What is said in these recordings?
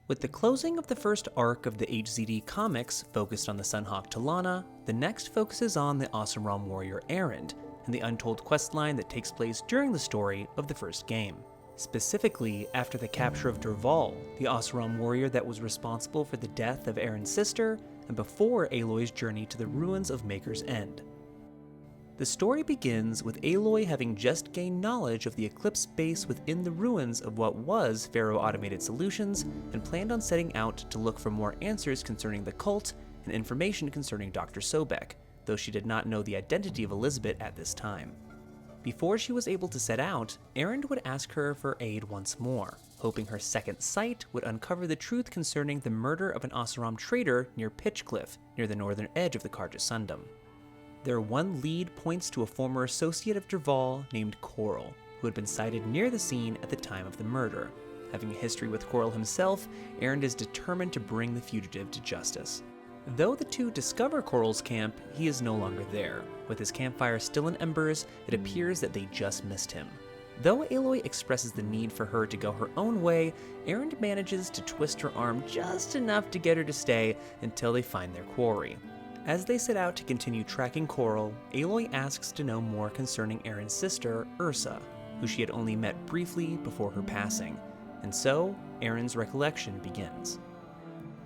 With the closing of the first arc of the HZD comics focused on the Sunhawk Talana, the next focuses on the Asuram warrior Erend, and the untold questline that takes place during the story of the first game. Specifically, after the capture of Dervahl, the Asuram warrior that was responsible for the death of Erend's sister, and before Aloy's journey to the ruins of Maker's End. The story begins with Aloy having just gained knowledge of the Eclipse base within the ruins of what was Pharaoh Automated Solutions, and planned on setting out to look for more answers concerning the cult and information concerning Dr. Sobek, though she did not know the identity of Elizabeth at this time. Before she was able to set out, Erend would ask her for aid once more, hoping her second sight would uncover the truth concerning the murder of an Asuram trader near Pitchcliff, near the northern edge of the Karja Sundom. Their one lead points to a former associate of Dervahl named Coral, who had been sighted near the scene at the time of the murder. Having a history with Coral himself, Erend is determined to bring the fugitive to justice. Though the two discover Coral's camp, he is no longer there. With his campfire still in embers, it appears that they just missed him. Though Aloy expresses the need for her to go her own way, Erend manages to twist her arm just enough to get her to stay until they find their quarry. As they set out to continue tracking Coral, Aloy asks to know more concerning Erend's sister, Ursa, who she had only met briefly before her passing, and so Erend's recollection begins.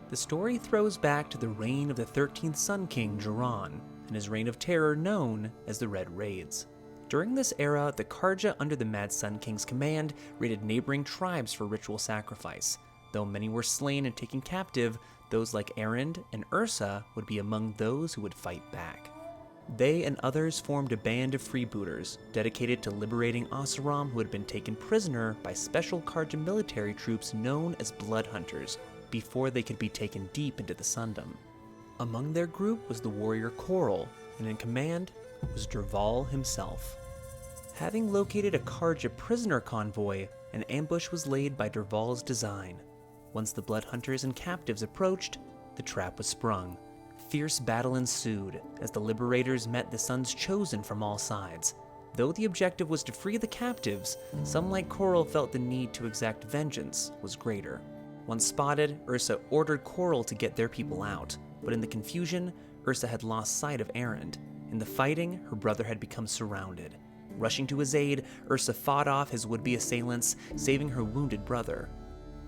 The story throws back to the reign of the 13th Sun King, Jiran, and his reign of terror known as the Red Raids. During this era, the Karja under the Mad Sun King's command raided neighboring tribes for ritual sacrifice. Though many were slain and taken captive, those like Erend and Ursa would be among those who would fight back. They and others formed a band of freebooters, dedicated to liberating Asuram who had been taken prisoner by special Karja military troops known as Blood Hunters, before they could be taken deep into the Sundom. Among their group was the warrior Coral, and in command was Dervahl himself. Having located a Karja prisoner convoy, an ambush was laid by Dervahl's design. Once the Blood Hunters and captives approached, the trap was sprung. Fierce battle ensued as the liberators met the Sun's Chosen from all sides. Though the objective was to free the captives, some like Coral felt the need to exact vengeance was greater. Once spotted, Ursa ordered Coral to get their people out, but in the confusion, Ursa had lost sight of Erend. In the fighting, her brother had become surrounded. Rushing to his aid, Ursa fought off his would-be assailants, saving her wounded brother.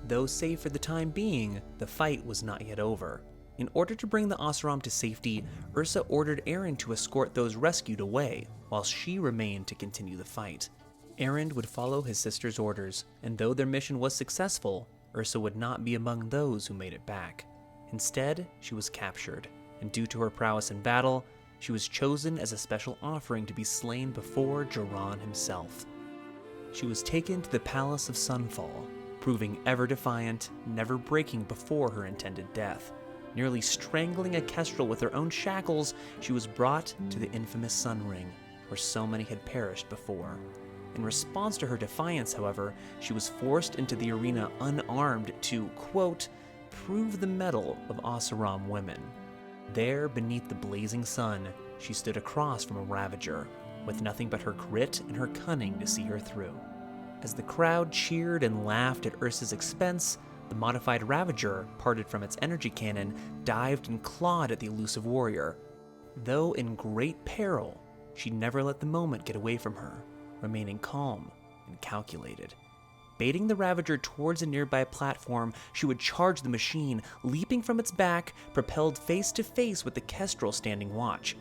Though safe for the time being, the fight was not yet over. In order to bring the Asuram to safety, Ursa ordered Erend to escort those rescued away, while she remained to continue the fight. Erend would follow his sister's orders, and though their mission was successful, Ursa would not be among those who made it back. Instead, she was captured, and due to her prowess in battle, she was chosen as a special offering to be slain before Jiran himself. She was taken to the Palace of Sunfall, proving ever defiant, never breaking before her intended death. Nearly strangling a kestrel with her own shackles, she was brought to the infamous Sun Ring, where so many had perished before. In response to her defiance, however, she was forced into the arena unarmed to, quote, prove the mettle of Asuram women. There, beneath the blazing sun, she stood across from a Ravager, with nothing but her grit and her cunning to see her through. As the crowd cheered and laughed at Ursa's expense, the modified Ravager, parted from its energy cannon, dived and clawed at the elusive warrior. Though in great peril, she never let the moment get away from her, remaining calm and calculated. Baiting the Ravager towards a nearby platform, she would charge the machine, leaping from its back, propelled face to face with the Kestrel standing watch.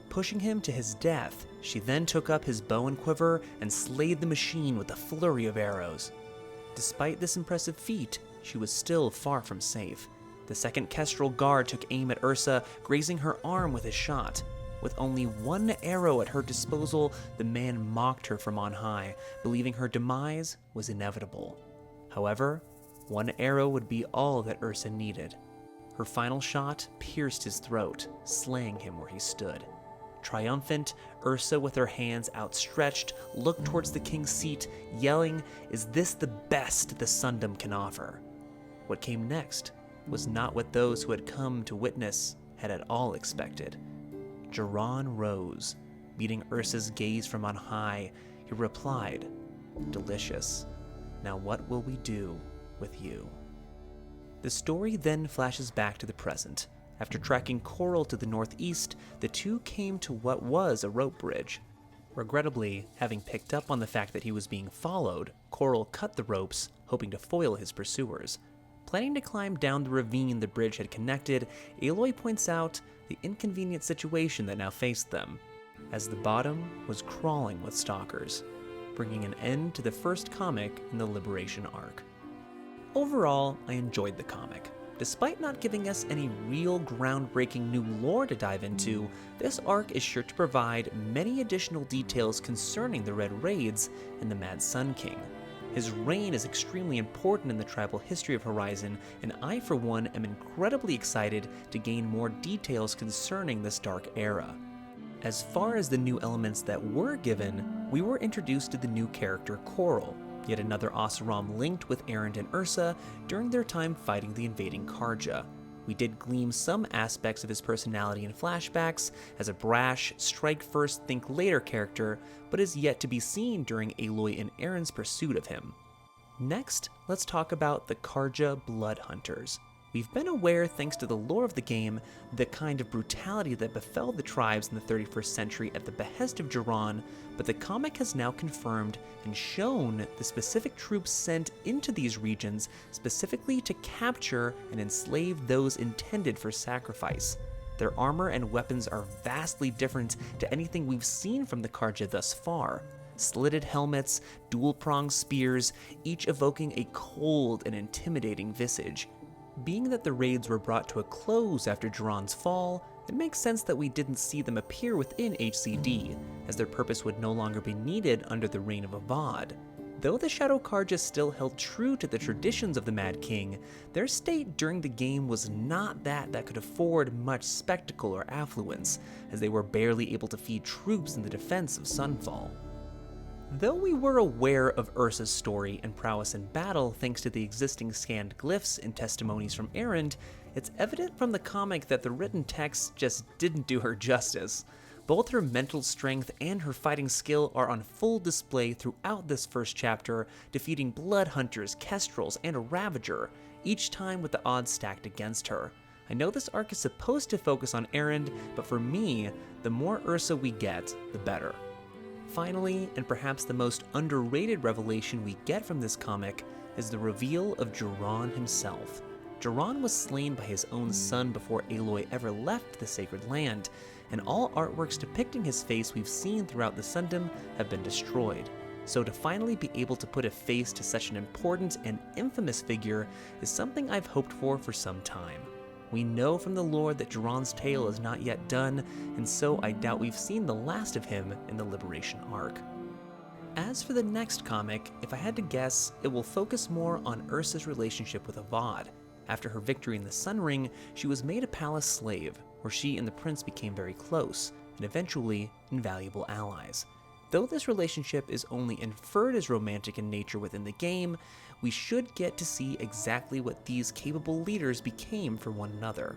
Pushing him to his death, she then took up his bow and quiver and slayed the machine with a flurry of arrows. Despite this impressive feat, she was still far from safe. The second Kestrel guard took aim at Ursa, grazing her arm with his shot. With only one arrow at her disposal, the man mocked her from on high, believing her demise was inevitable. However, one arrow would be all that Ursa needed. Her final shot pierced his throat, slaying him where he stood. Triumphant, Ursa, with her hands outstretched, looked towards the king's seat, yelling, "Is this the best the Sundom can offer?" What came next was not what those who had come to witness had at all expected. Jiran rose, meeting Ursa's gaze from on high. He replied, "Delicious. Now what will we do with you?" The story then flashes back to the present. After tracking Coral to the northeast, the two came to what was a rope bridge. Regrettably, having picked up on the fact that he was being followed, Coral cut the ropes, hoping to foil his pursuers. Planning to climb down the ravine the bridge had connected, Aloy points out the inconvenient situation that now faced them, as the bottom was crawling with stalkers, bringing an end to the first comic in the Liberation arc. Overall, I enjoyed the comic. Despite not giving us any real groundbreaking new lore to dive into, this arc is sure to provide many additional details concerning the Red Raids and the Mad Sun King. His reign is extremely important in the tribal history of Horizon, and I for one am incredibly excited to gain more details concerning this dark era. As far as the new elements that were given, we were introduced to the new character Coral, yet another Oseram linked with Erend and Ursa during their time fighting the invading Karja. We did glean some aspects of his personality in flashbacks as a brash, strike-first, think-later character, but is yet to be seen during Aloy and Erend's pursuit of him. Next, let's talk about the Karja Blood Hunters. We've been aware, thanks to the lore of the game, the kind of brutality that befell the tribes in the 31st century at the behest of Jiran, but the comic has now confirmed and shown the specific troops sent into these regions specifically to capture and enslave those intended for sacrifice. Their armor and weapons are vastly different to anything we've seen from the Karja thus far. Slitted helmets, dual-pronged spears, each evoking a cold and intimidating visage. Being that the raids were brought to a close after Jiran's fall, it makes sense that we didn't see them appear within HCD, as their purpose would no longer be needed under the reign of Avad. Though the Shadow Karja still held true to the traditions of the Mad King, their state during the game was not that could afford much spectacle or affluence, as they were barely able to feed troops in the defense of Sunfall. Though we were aware of Ursa's story and prowess in battle thanks to the existing scanned glyphs and testimonies from Erend, it's evident from the comic that the written text just didn't do her justice. Both her mental strength and her fighting skill are on full display throughout this first chapter, defeating blood hunters, kestrels, and a ravager, each time with the odds stacked against her. I know this arc is supposed to focus on Erend, but for me, the more Ursa we get, the better. Finally, and perhaps the most underrated revelation we get from this comic, is the reveal of Jiran himself. Jiran was slain by his own son before Aloy ever left the Sacred Land, and all artworks depicting his face we've seen throughout the Sundom have been destroyed. So to finally be able to put a face to such an important and infamous figure is something I've hoped for some time. We know from the lore that Jiran's tale is not yet done, and so I doubt we've seen the last of him in the Liberation arc. As for the next comic, if I had to guess, it will focus more on Ursa's relationship with Avad. After her victory in the Sun Ring, she was made a palace slave, where she and the prince became very close, and eventually invaluable allies. Though this relationship is only inferred as romantic in nature within the game, we should get to see exactly what these capable leaders became for one another.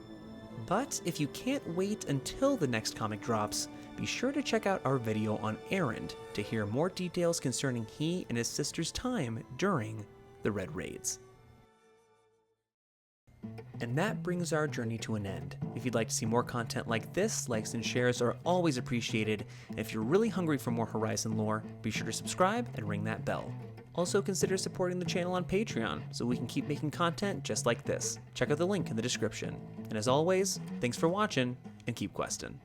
But if you can't wait until the next comic drops, be sure to check out our video on Erend to hear more details concerning he and his sister's time during the Red Raids. And that brings our journey to an end. If you'd like to see more content like this, likes and shares are always appreciated. And if you're really hungry for more Horizon lore, be sure to subscribe and ring that bell. Also consider supporting the channel on Patreon so we can keep making content just like this. Check out the link in the description. And as always, thanks for watching and keep questing.